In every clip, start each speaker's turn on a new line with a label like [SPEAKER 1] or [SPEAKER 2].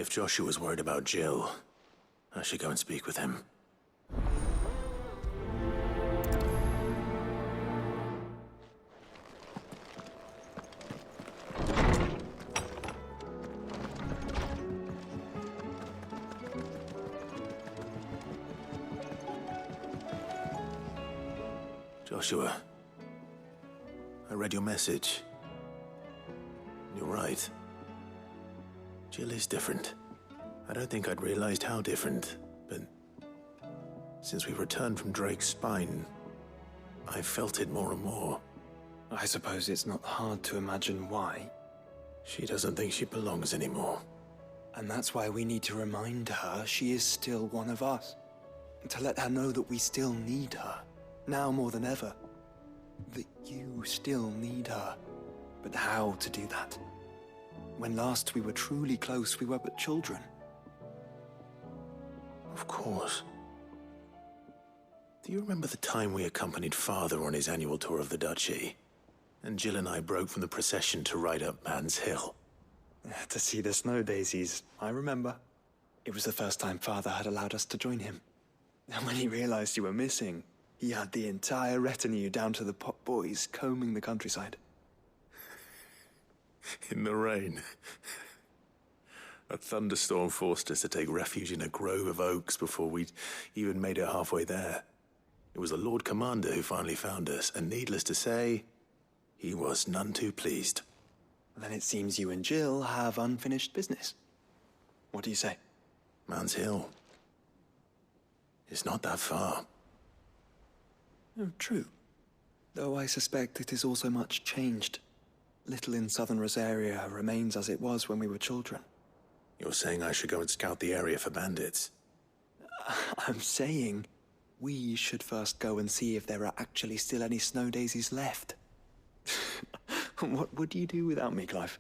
[SPEAKER 1] If Joshua's worried about Jill, I should go and speak with him. Joshua, I read your message. You're right. Jill is different. I don't think I'd realized how different, but since we returned from Drake's spine, I've felt it more and more.
[SPEAKER 2] I suppose it's not hard to imagine why.
[SPEAKER 1] She doesn't think she belongs anymore.
[SPEAKER 2] And that's why we need to remind her she is still one of us. To let her know that we still need her, now more than ever. That you still need her. But how to do that? When last we were truly close, we were but children.
[SPEAKER 1] Of course. Do you remember the time we accompanied Father on his annual tour of the Duchy? And Jill and I broke from the procession to ride up Man's Hill.
[SPEAKER 2] To see the snow daisies, I remember. It was the first time Father had allowed us to join him. And when he realized you were missing, he had the entire retinue down to the Pop Boys combing the countryside.
[SPEAKER 1] In the rain. A thunderstorm forced us to take refuge in a grove of oaks before we'd even made it halfway there. It was the Lord Commander who finally found us, and needless to say, he was none too pleased.
[SPEAKER 2] Then it seems you and Jill have unfinished business. What do you say?
[SPEAKER 1] Man's Hill. It's not that far.
[SPEAKER 2] Oh, true. Though I suspect it is also much changed. Little in southern Rosaria remains as it was when we were children.
[SPEAKER 1] You're saying I should go and scout the area for bandits?
[SPEAKER 2] I'm saying we should first go and see if there are actually still any snow daisies left. What would you do without me, Clive?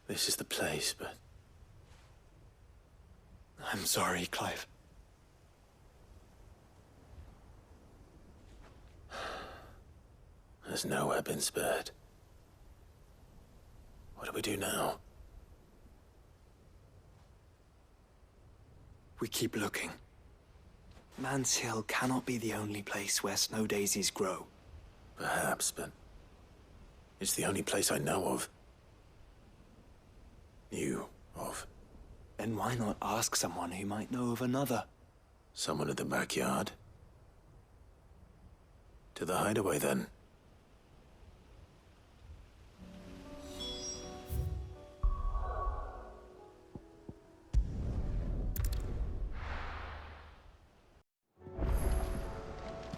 [SPEAKER 1] This is the place, but...
[SPEAKER 2] I'm sorry, Clive.
[SPEAKER 1] There's nowhere been spared. What do we do now?
[SPEAKER 2] We keep looking. Man's Hill cannot be the only place where snow daisies grow.
[SPEAKER 1] Perhaps, but... it's the only place I know of. Knew of.
[SPEAKER 2] Then why not ask someone who might know of another?
[SPEAKER 1] Someone in the backyard? To the hideaway, then.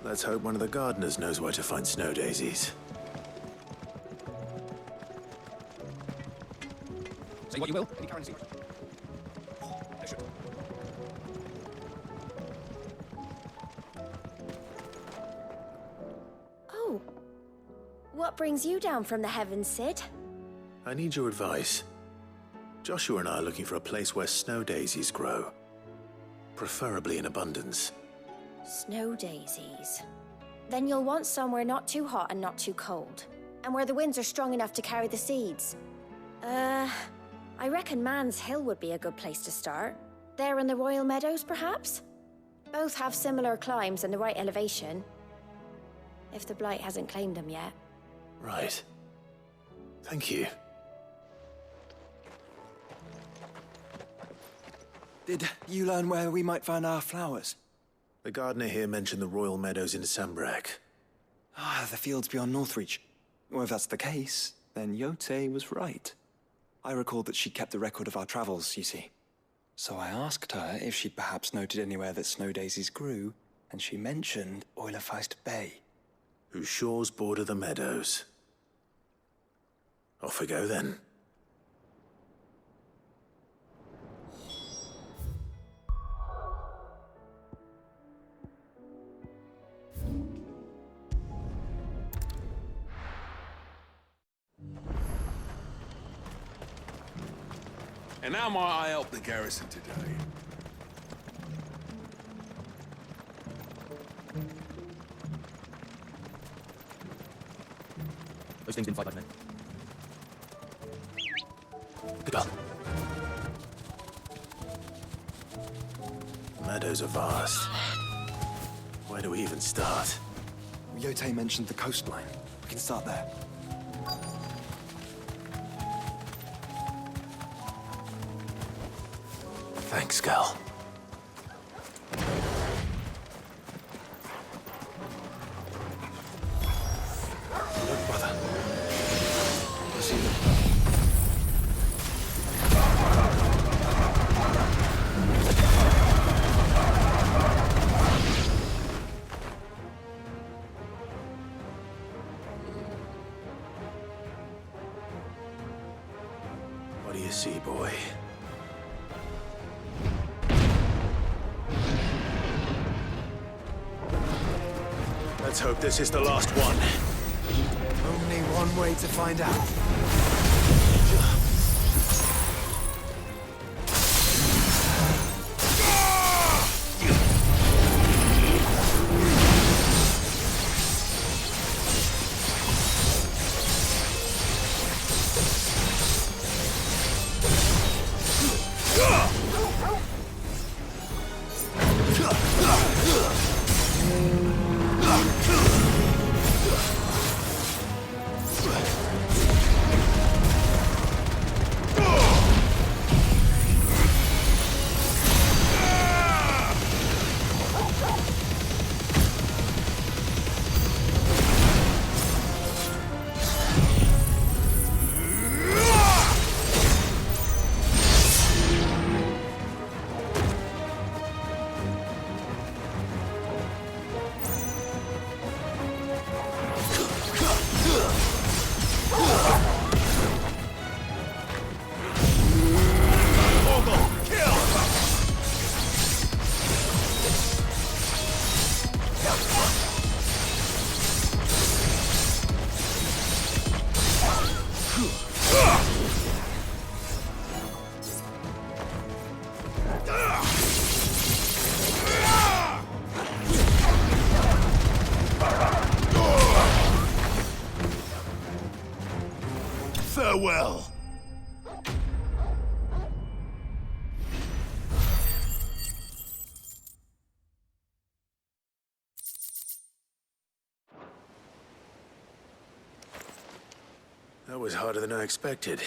[SPEAKER 1] Let's hope one of the gardeners knows where to find snow daisies.
[SPEAKER 3] Say what you will, any currency.
[SPEAKER 4] Oh. What brings you down from the heavens, Sid?
[SPEAKER 1] I need your advice. Joshua and I are looking for a place where snow daisies grow. Preferably in abundance.
[SPEAKER 4] Snow daisies. Then you'll want somewhere not too hot and not too cold. And where the winds are strong enough to carry the seeds. I reckon Man's Hill would be a good place to start. There in the Royal Meadows, perhaps? Both have similar climbs and the right elevation. If the Blight hasn't claimed them yet.
[SPEAKER 1] Right. Thank you.
[SPEAKER 2] Did you learn where we might find our flowers?
[SPEAKER 1] The gardener here mentioned the Royal Meadows in Sambrak.
[SPEAKER 2] The fields beyond Northreach. Well, if that's the case, then Yote was right. I recalled that she kept a record of our travels, you see. So I asked her if she'd perhaps noted anywhere that snow daisies grew, and she mentioned Oilerfeist Bay.
[SPEAKER 1] Whose shores border the meadows. Off we go then.
[SPEAKER 5] And how might I help the garrison today?
[SPEAKER 3] Those things didn't fight like men.
[SPEAKER 1] Good girl. Meadows are vast. Where do we even start?
[SPEAKER 2] Yote mentioned the coastline. We can start there.
[SPEAKER 1] Thanks, Gal.
[SPEAKER 2] Look, brother. You see them?
[SPEAKER 1] What do you see, boy? Let's hope this is the last one.
[SPEAKER 2] Only one way to find out.
[SPEAKER 1] Farewell. That was harder than I expected.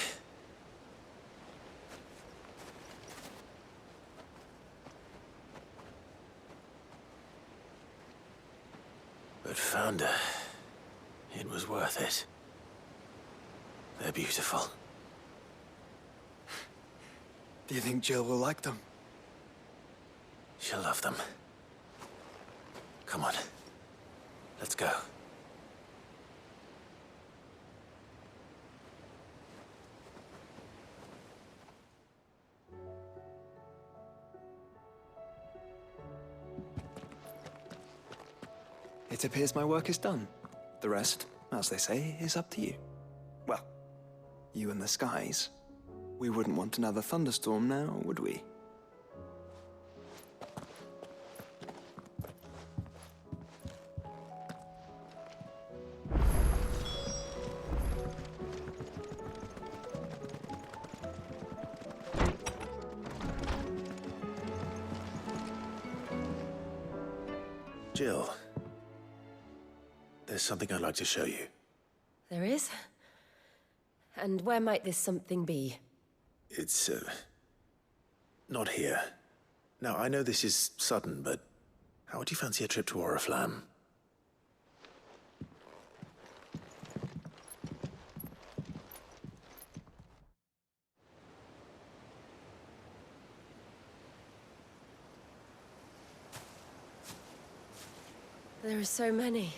[SPEAKER 1] But Founder, it was worth it. They're beautiful.
[SPEAKER 2] Do you think Jill will like them?
[SPEAKER 1] She'll love them. Come on. Let's go.
[SPEAKER 2] It appears my work is done. The rest, as they say, is up to you. Well, you and the skies. We wouldn't want another thunderstorm now, would we?
[SPEAKER 1] Jill, there's something I'd like to show you.
[SPEAKER 6] There is? And where might this something be?
[SPEAKER 1] It's, not here. Now, I know this is sudden, but how would you fancy a trip to Oriflamme?
[SPEAKER 6] There are so many.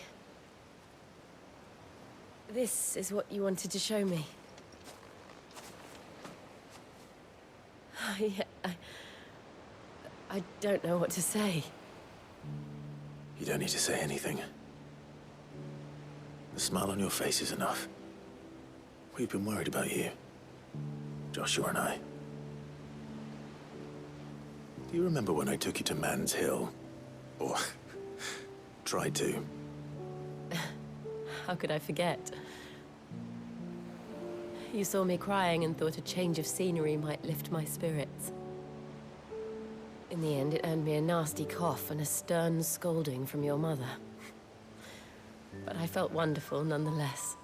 [SPEAKER 6] This is what you wanted to show me. I don't know what to say.
[SPEAKER 1] You don't need to say anything. The smile on your face is enough. We've been worried about you. Joshua and I. Do you remember when I took you to Man's Hill? Or tried to?
[SPEAKER 6] How could I forget? You saw me crying and thought a change of scenery might lift my spirits. In the end, it earned me a nasty cough and a stern scolding from your mother. But I felt wonderful nonetheless.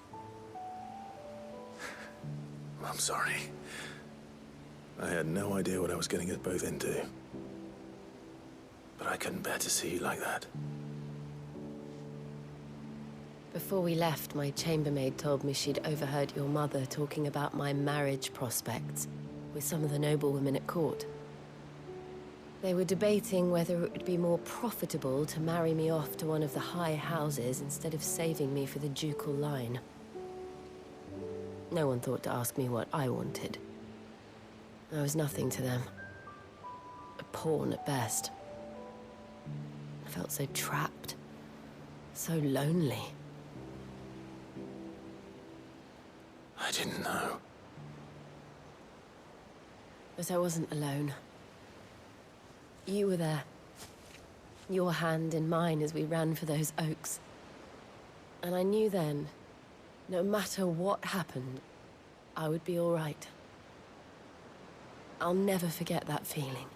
[SPEAKER 1] I'm sorry. I had no idea what I was getting us both into. But I couldn't bear to see you like that.
[SPEAKER 6] Before we left, my chambermaid told me she'd overheard your mother talking about my marriage prospects with some of the noblewomen at court. They were debating whether it would be more profitable to marry me off to one of the high houses instead of saving me for the ducal line. No one thought to ask me what I wanted. I was nothing to them. A pawn at best. I felt so trapped, so lonely.
[SPEAKER 1] I didn't know.
[SPEAKER 6] But I wasn't alone. You were there. Your hand in mine as we ran for those oaks. And I knew then, no matter what happened, I would be all right. I'll never forget that feeling.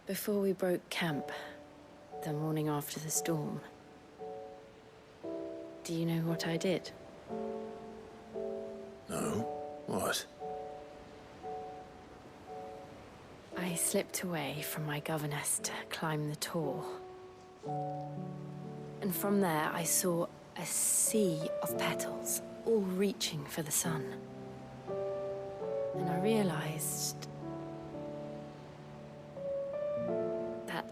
[SPEAKER 6] Before we broke camp, the morning after the storm, do you know what I did?
[SPEAKER 1] No? What?
[SPEAKER 6] I slipped away from my governess to climb the tor. And from there, I saw a sea of petals, all reaching for the sun. And I realized that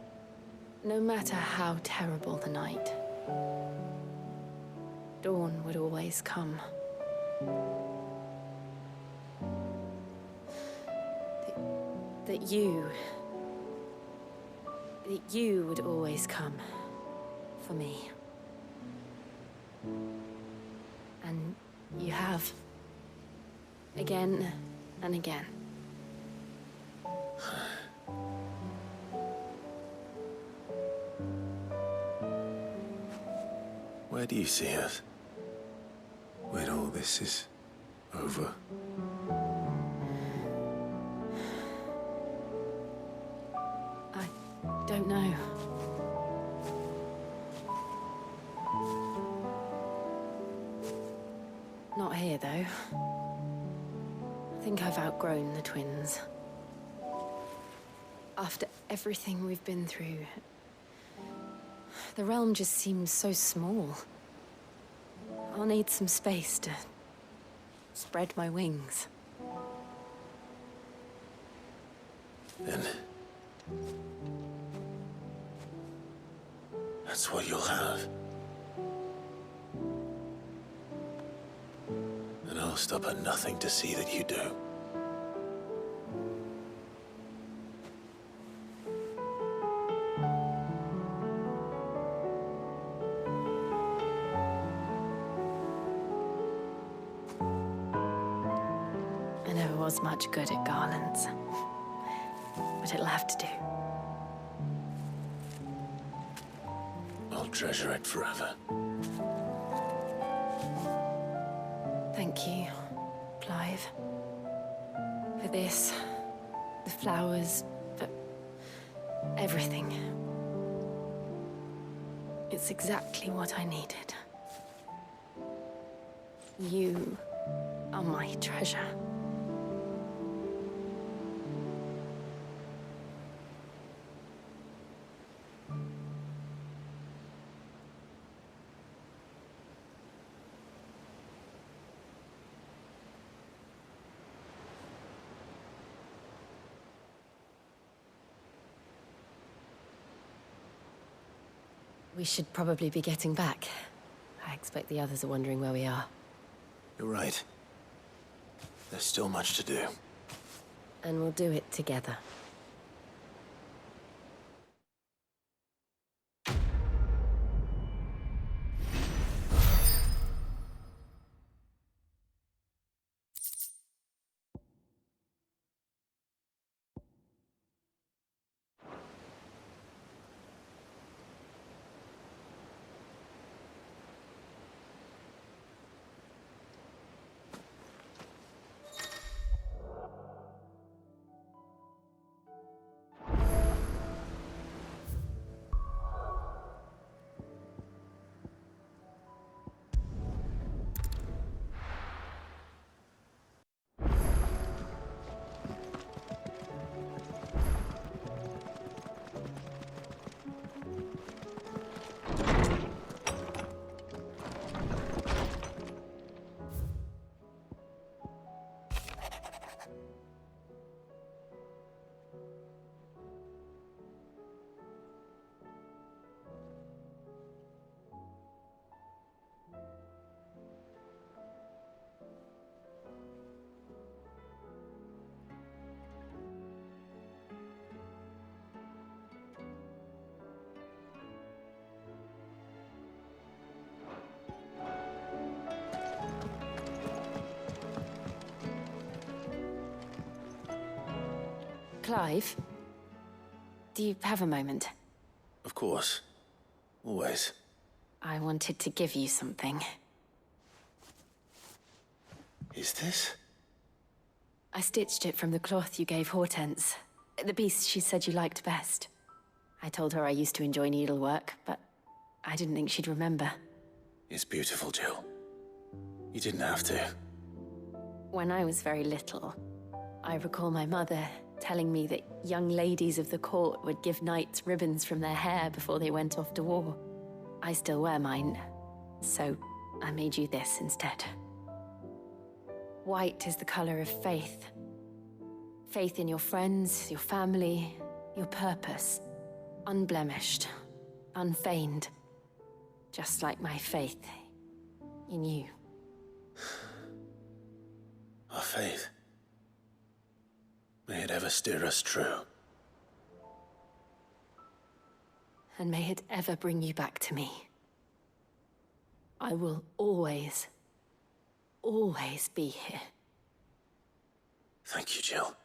[SPEAKER 6] no matter how terrible the night, dawn would always come. That you would always come for me. And you have. Again and again.
[SPEAKER 1] Where do you see us? When all this is over?
[SPEAKER 6] I don't know. Not here, though. I think I've outgrown the twins. After everything we've been through, the realm just seems so small. I'll need some space to spread my wings.
[SPEAKER 1] Then that's what you'll have. And I'll stop at nothing to see that you do.
[SPEAKER 6] I never was much good at garlands, but it'll have to do.
[SPEAKER 1] I'll treasure it forever.
[SPEAKER 6] Thank you, Clive. For this, the flowers, for everything. It's exactly what I needed. You are my treasure. We should probably be getting back. I expect the others are wondering where we are.
[SPEAKER 1] You're right. There's still much to do.
[SPEAKER 6] And we'll do it together. Clive, do you have a moment?
[SPEAKER 1] Of course. Always.
[SPEAKER 6] I wanted to give you something.
[SPEAKER 1] Is this?
[SPEAKER 6] I stitched it from the cloth you gave Hortense. The piece she said you liked best. I told her I used to enjoy needlework, but I didn't think she'd remember.
[SPEAKER 1] It's beautiful, Jill. You didn't have to.
[SPEAKER 6] When I was very little, I recall my mother telling me that young ladies of the court would give knights ribbons from their hair before they went off to war. I still wear mine, so I made you this instead. White is the color of faith. Faith in your friends, your family, your purpose. Unblemished, unfeigned. Just like my faith in you.
[SPEAKER 1] Our faith. May it ever steer us true.
[SPEAKER 6] And may it ever bring you back to me. I will always, always be here.
[SPEAKER 1] Thank you, Jill.